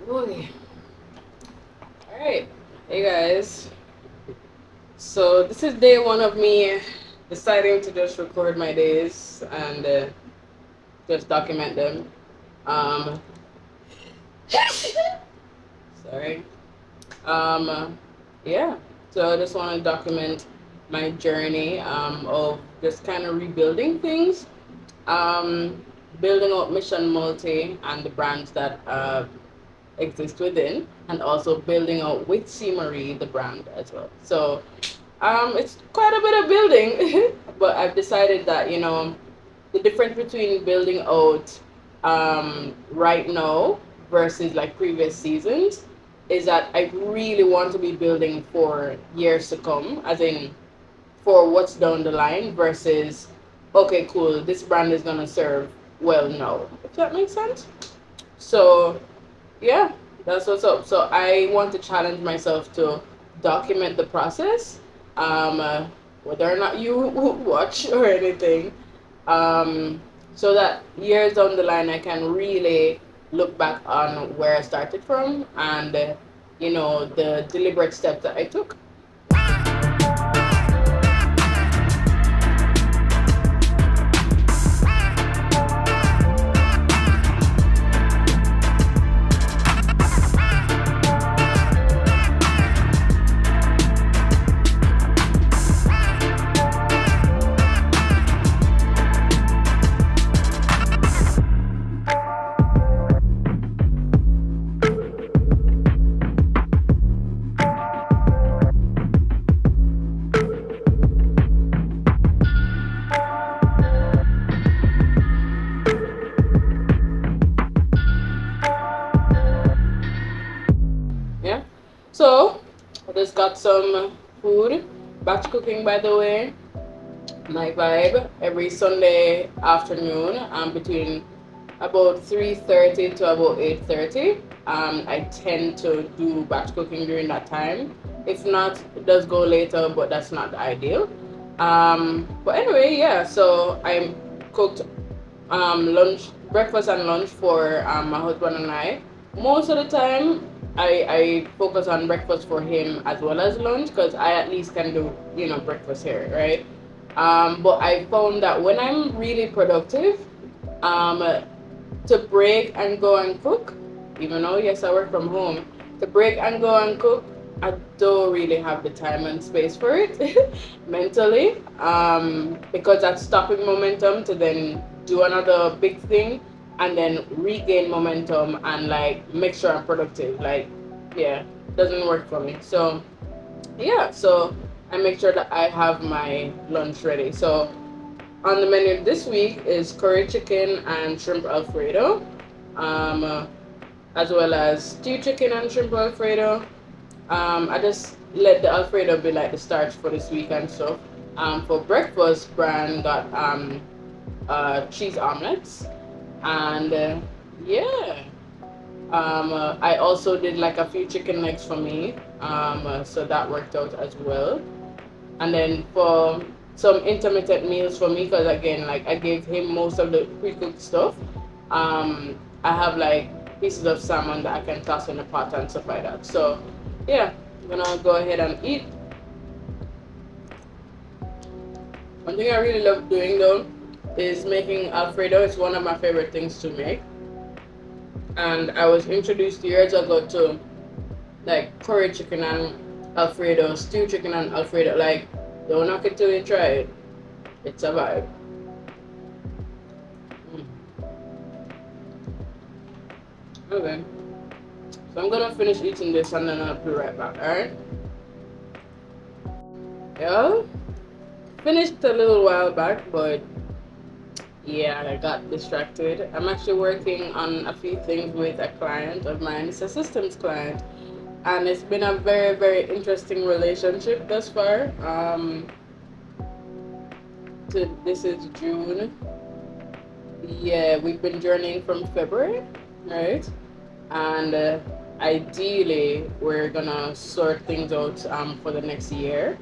Okay. All right. Hey guys. So this is day one of me deciding to just record my days and just document them. Um, sorry. Yeah. So I just want to document my journey of just kind of rebuilding things, um, building up Mission Multi and the brands that exist within, and also building out with Marie the brand as well. So it's quite a bit of building, but I've decided that the difference between building out right now versus like previous seasons is that I really want to be building for years to come, as in for what's down the line versus okay, cool, this brand is gonna serve well now. If that makes sense. So yeah, that's what's up. So I want to challenge myself to document the process, whether or not you watch or anything, so that years down the line I can really look back on where I started from and, the deliberate steps that I took. Yeah. So I just got some food, batch cooking by the way. My vibe every Sunday afternoon between about 3:30 to about 8:30. I tend to do batch cooking during that time. If not, it does go later, but that's not the ideal. But anyway, yeah. So I cooked lunch, breakfast and lunch for my husband and I. Most of the time, I focus on breakfast for him as well as lunch because I at least can do breakfast here, right? But I found that when I'm really productive, um, to break and go and cook, even though yes I work from home, to break and go and cook, I don't really have the time and space for it mentally, because that's stopping momentum to then do another big thing and then regain momentum and like make sure I'm productive. Like, yeah, doesn't work for me. So yeah, so I make sure that I have my lunch ready. So on the menu this week is curry chicken and shrimp alfredo, um, uh, as well as stew chicken and shrimp alfredo. I just let the alfredo be like the starch for this week and stuff. For breakfast, Brian got cheese omelets, and yeah. I also did like a few chicken legs for me, so that worked out as well. And then for some intermittent meals for me, because again, like I gave him most of the pre-cooked stuff. I have like pieces of salmon that I can toss in the pot and stuff like that. So yeah, I'm gonna go ahead and eat. One thing I really love doing though is making Alfredo. It's one of my favorite things to make. And I was introduced years ago to like curry chicken and Alfredo, stew chicken and Alfredo. Like, don't knock it till you try it. It's a vibe. Mm. Okay. So I'm gonna finish eating this and then I'll be right back, alright? Yeah. Finished a little while back, but yeah, I got distracted. I'm actually working on a few things with a client of mine. It's a systems client. And it's been a very, very interesting relationship thus far. This is June. Yeah, we've been journeying from February, right? And ideally, we're gonna sort things out for the next year.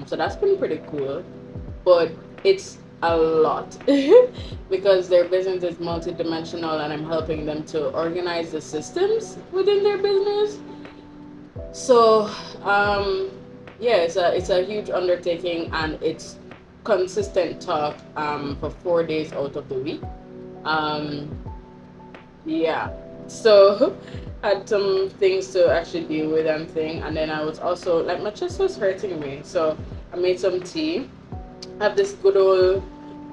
So that's been pretty cool. But it's a lot because their business is multidimensional and I'm helping them to organize the systems within their business. So, yeah, it's a huge undertaking and it's consistent talk for 4 days out of the week. Um, yeah, so had some things to actually deal with and thing, and then I was also like my chest was hurting me, so I made some tea. I have this good old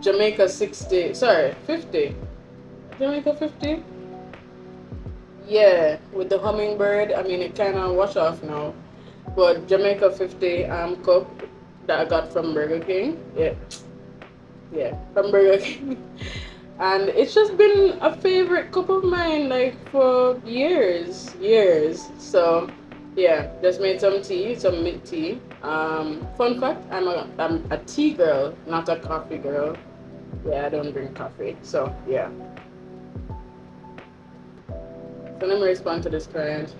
Jamaica 60, sorry 50, Jamaica 50. Yeah, with the hummingbird. I mean, it kind of wash off now. But Jamaica 50 cup that I got from Burger King. Yeah, yeah, from Burger King. And it's just been a favorite cup of mine like for years. So, yeah, just made some tea, some mint tea. Fun fact, I'm a tea girl, not a coffee girl. Yeah, I don't drink coffee. So, yeah. So let me respond to this client.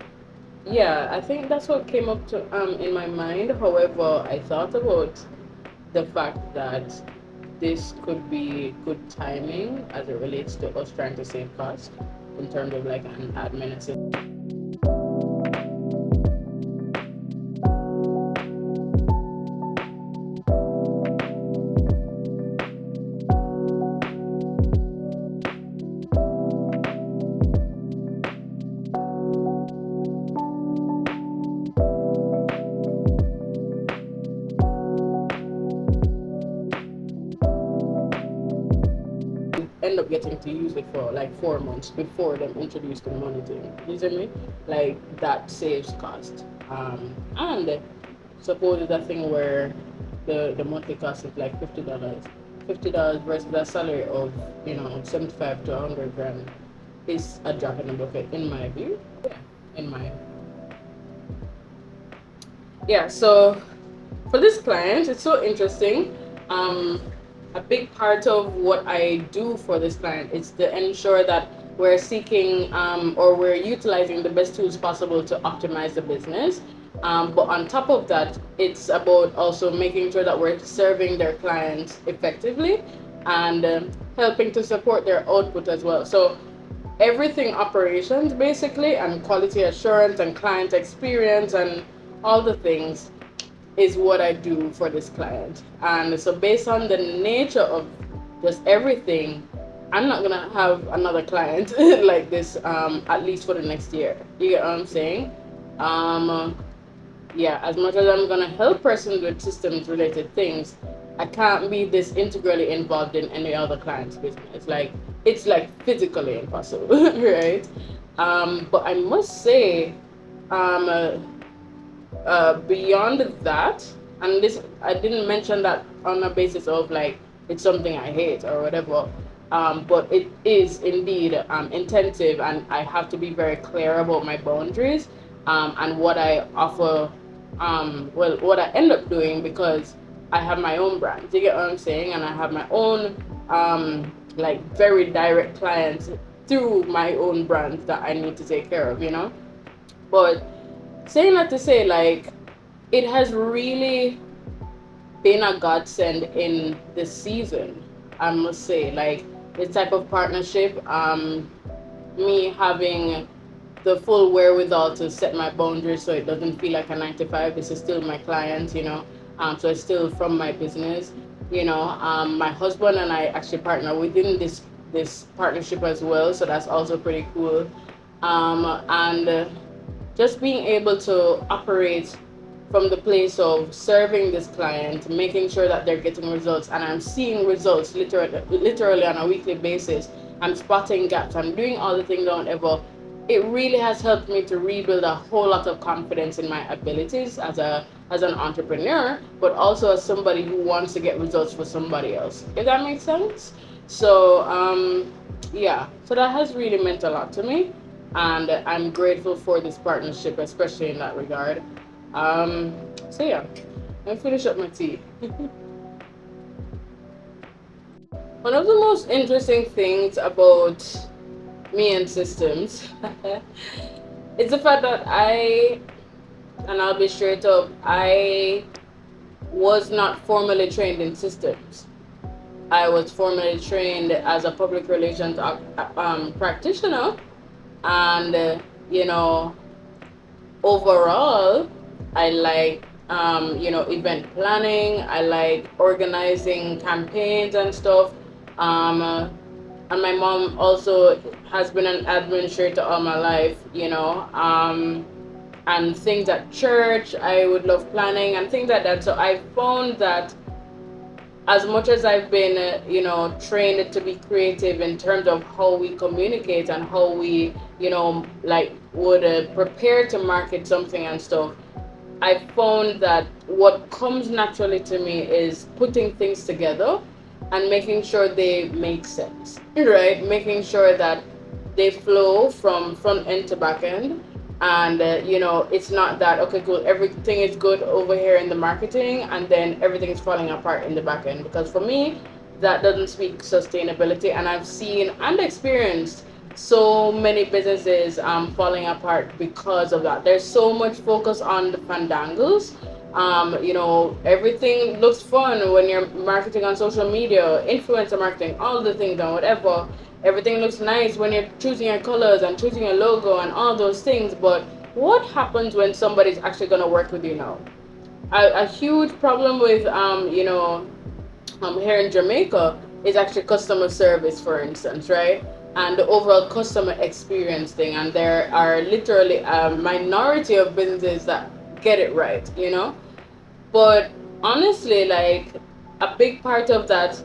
Yeah, I think that's what came up to in my mind. However, I thought about the fact that this could be good timing as it relates to us trying to save cost in terms of like an admin assistant. End up getting to use it for like 4 months before them introduce the money thing. You see me? Like that saves cost. And suppose it's a thing where the monthly cost is like $50. $50 versus a salary of 75 to 100 grand is a drop in the bucket in my view. Yeah, in my yeah. So for this client, it's so interesting. Um, a big part of what I do for this client is to ensure that we're seeking or we're utilizing the best tools possible to optimize the business. But on top of that, it's about also making sure that we're serving their clients effectively and helping to support their output as well. So everything operations basically and quality assurance and client experience and all the things is what I do for this client. And so based on the nature of just everything, I'm not gonna have another client like this at least for the next year. You get what I'm saying? Um, yeah, as much as I'm gonna help persons with systems related things, I can't be this integrally involved in any other client's business. Like it's like physically impossible, right? But I must say, um, beyond that, and this I didn't mention that on a basis of like it's something I hate or whatever. But it is indeed intensive, and I have to be very clear about my boundaries and what I offer. Well, what I end up doing because I have my own brand. You get what I'm saying? And I have my own like very direct clients through my own brand that I need to take care of. But saying that to say, like, it has really been a godsend in this season, I must say. Like, this type of partnership, me having the full wherewithal to set my boundaries so it doesn't feel like a 9 to 5. This is still my client, so it's still from my business. My husband and I actually partner within this partnership as well, so that's also pretty cool. And just being able to operate from the place of serving this client, making sure that they're getting results, and I'm seeing results literally on a weekly basis. I'm spotting gaps. I'm doing all the things I don't ever. It really has helped me to rebuild a whole lot of confidence in my abilities as an entrepreneur, but also as somebody who wants to get results for somebody else. If that makes sense. So yeah, so that has really meant a lot to me, and I'm grateful for this partnership, especially in that regard. So yeah, let me finish up my tea. One of the most interesting things about me and systems is the fact that and I'll be straight up, I was not formally trained in systems. I was formally trained as a public relations practitioner, and you know, overall, I like event planning. I like organizing campaigns and stuff. And my mom also has been an administrator all my life. And things at church. I would love planning and things like that. So I found that as much as I've been, trained to be creative in terms of how we communicate and how we, like would prepare to market something and stuff, I found that what comes naturally to me is putting things together and making sure they make sense, right? Making sure that they flow from front end to back end. And, it's not that, okay, cool, everything is good over here in the marketing and then everything is falling apart in the back end. Because for me, that doesn't speak sustainability. And I've seen and experienced so many businesses falling apart because of that. There's so much focus on the fandangles. Everything looks fun when you're marketing on social media, influencer marketing, all the things and whatever. Everything looks nice when you're choosing your colors and choosing your logo and all those things. But what happens when somebody's actually going to work with you now? A huge problem with here in Jamaica is actually customer service, for instance, right? And the overall customer experience thing. And there are literally a minority of businesses that get it right. But honestly, like a big part of that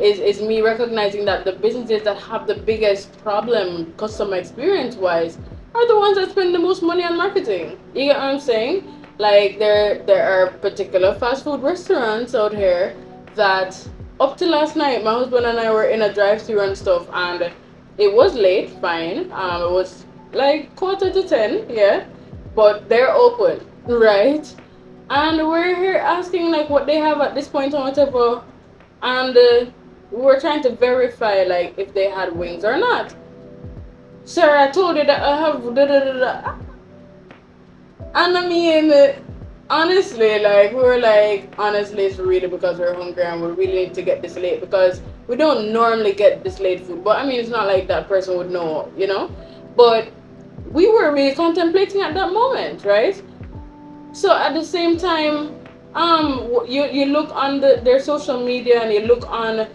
is me recognizing that the businesses that have the biggest problem customer experience wise are the ones that spend the most money on marketing. You get what I'm saying? Like there are particular fast food restaurants out here that up to last night my husband and I were in a drive through and stuff, and it was late, fine. It was like quarter to 10, yeah. But they're open, right? And we're here asking like what they have at this point or whatever, and we were trying to verify like if they had wings or not. Sir, I told you that I have da da da da. And I mean, honestly, like we were like, honestly, it's really because we're hungry and we really need to get this late because we don't normally get this late food. But I mean, it's not like that person would know. But we were really contemplating at that moment, right? So at the same time, you look on their social media and you look on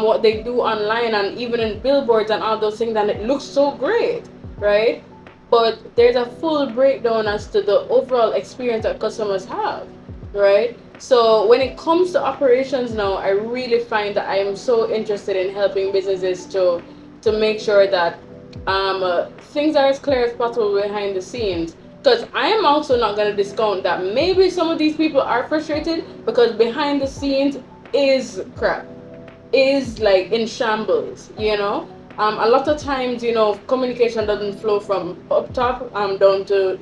what they do online and even in billboards and all those things, and it looks so great, right? But there's a full breakdown as to the overall experience that customers have, right? So when it comes to operations now, I really find that I am so interested in helping businesses to make sure that things are as clear as possible behind the scenes. Because I am also not going to discount that maybe some of these people are frustrated because behind the scenes is crap, is like in shambles. A lot of times, communication doesn't flow from up top down to,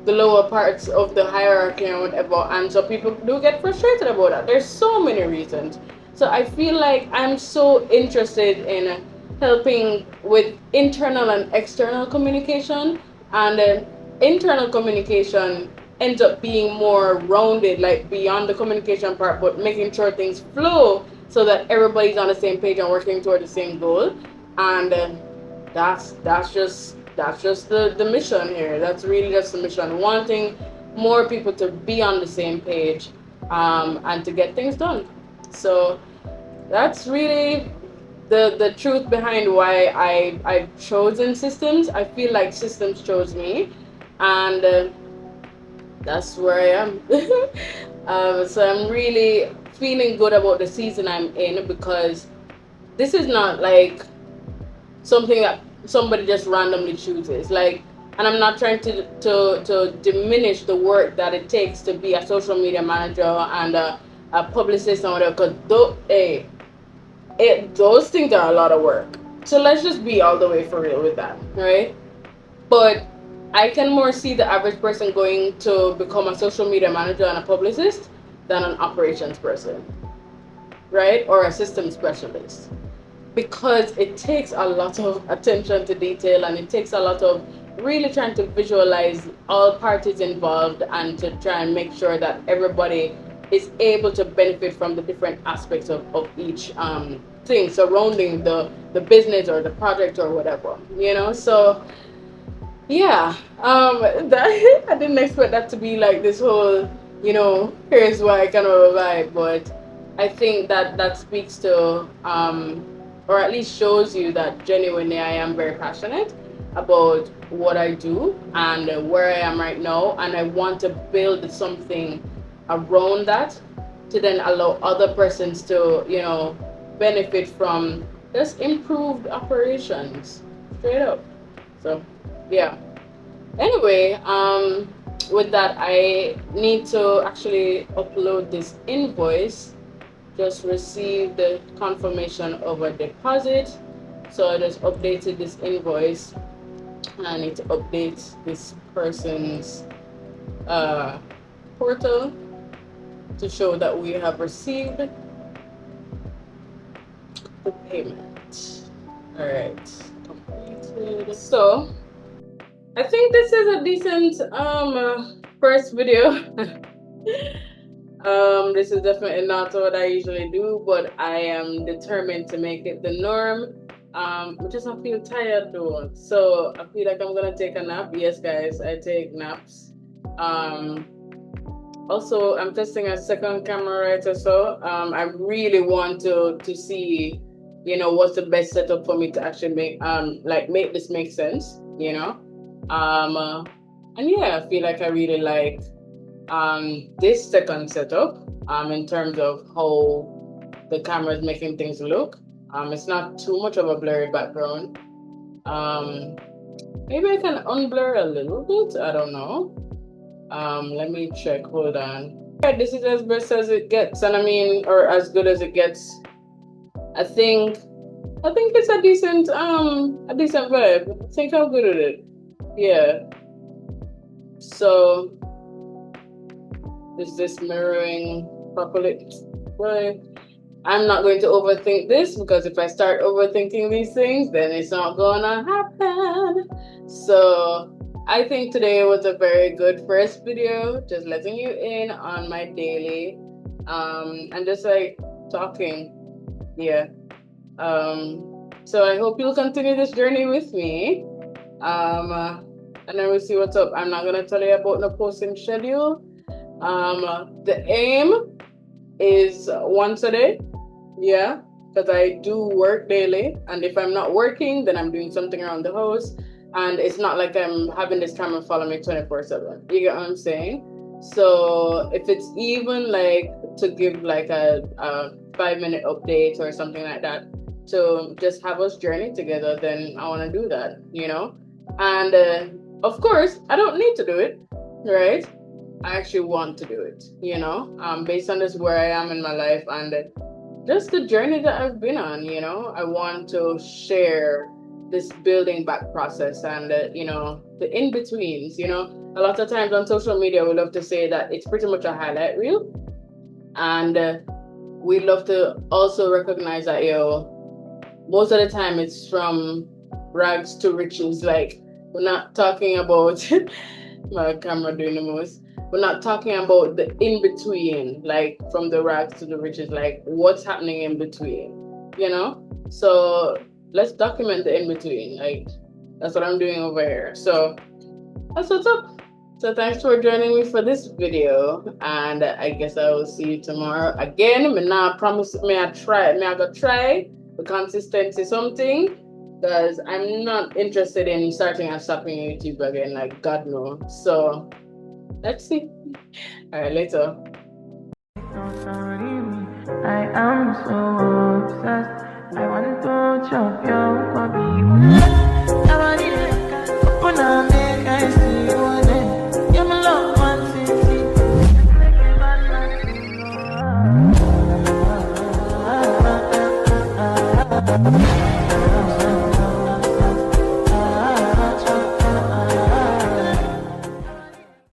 the lower parts of the hierarchy and whatever. And so people do get frustrated about that. There's so many reasons. So I feel like I'm so interested in helping with internal and external communication. And internal communication ends up being more rounded, like beyond the communication part, but making sure things flow so that everybody's on the same page and working toward the same goal. And that's just the mission here. That's really just the mission, wanting more people to be on the same page, and to get things done. So that's really the truth behind why I've chosen systems. I feel like systems chose me, and that's where I am. So I'm really feeling good about the season I'm in, because this is not like something that somebody just randomly chooses. Like, and I'm not trying to diminish the work that it takes to be a social media manager and a publicist and whatever, because those things are a lot of work. So let's just be all the way for real with that, right? But I can more see the average person going to become a social media manager and a publicist than an operations person, right? Or a system specialist. Because it takes a lot of attention to detail, and it takes a lot of really trying to visualize all parties involved and to try and make sure that everybody is able to benefit from the different aspects of each thing surrounding the business or the project or whatever, you know. So yeah, that I didn't expect that to be like this whole, you know, here's why kind of a vibe, but I think that that speaks to, or at least shows you that genuinely I am very passionate about what I do and where I am right now, and I want to build something around that to then allow other persons to, you know, benefit from just improved operations, straight up. So yeah. Anyway, with that, I need to actually upload this invoice. Just received the confirmation of a deposit. So I just updated this invoice. I need to update this person's portal to show that we have received the payment. All right, completed. So I think this is a decent first video. This is definitely not what I usually do, but I am determined to make it the norm. I just I feel tired though, so I feel like I'm gonna take a nap. Yes, guys, I take naps. Also, I'm testing a second camera right or so. I really want to see, you know, what's the best setup for me to actually make make this make sense, you know. And yeah, I feel like I really like this second setup in terms of how the camera is making things look. It's not too much of a blurry background. Maybe I can unblur a little bit, I don't know. Let me check, hold on. Right, this is as best as it gets, and I mean, or as good as it gets. I think it's a decent vibe. I think I'm good with it. Yeah. So is this mirroring properly? Right. I'm not going to overthink this, because if I start overthinking these things, then it's not gonna happen. So I think today was a very good first video, just letting you in on my daily and just like talking. Yeah. So I hope you'll continue this journey with me. And then we'll see what's up. I'm not gonna tell you about the posting schedule. The aim is once a day. Yeah, because I do work daily, and if I'm not working, then I'm doing something around the house, and it's not like I'm having this camera follow me 24/7. You get what I'm saying? So if it's even like to give like a 5-minute update or something like that, to just have us journey together, then I want to do that, you know. And of course, I don't need to do it, right? I actually want to do it, you know, based on this where I am in my life and just the journey that I've been on, you know. I want to share this building back process and, you know, the in-betweens, you know. A lot of times on social media, we love to say that it's pretty much a highlight reel. And we love to also recognize that, most of the time it's from rags to riches. Like, we're not talking about my camera doing the most. We're not talking about the in-between, like from the rags to the riches, like what's happening in between, you know? So let's document the in-between. Like, that's what I'm doing over here. So that's what's up. So thanks for joining me for this video, and I guess I will see you tomorrow again. Me not promise, me I go try the consistency something, because I'm not interested in starting and stopping YouTube again, like God no. So let's see. All right, later. I am so obsessed. I want to chop your body. I see you. You're my love one, see.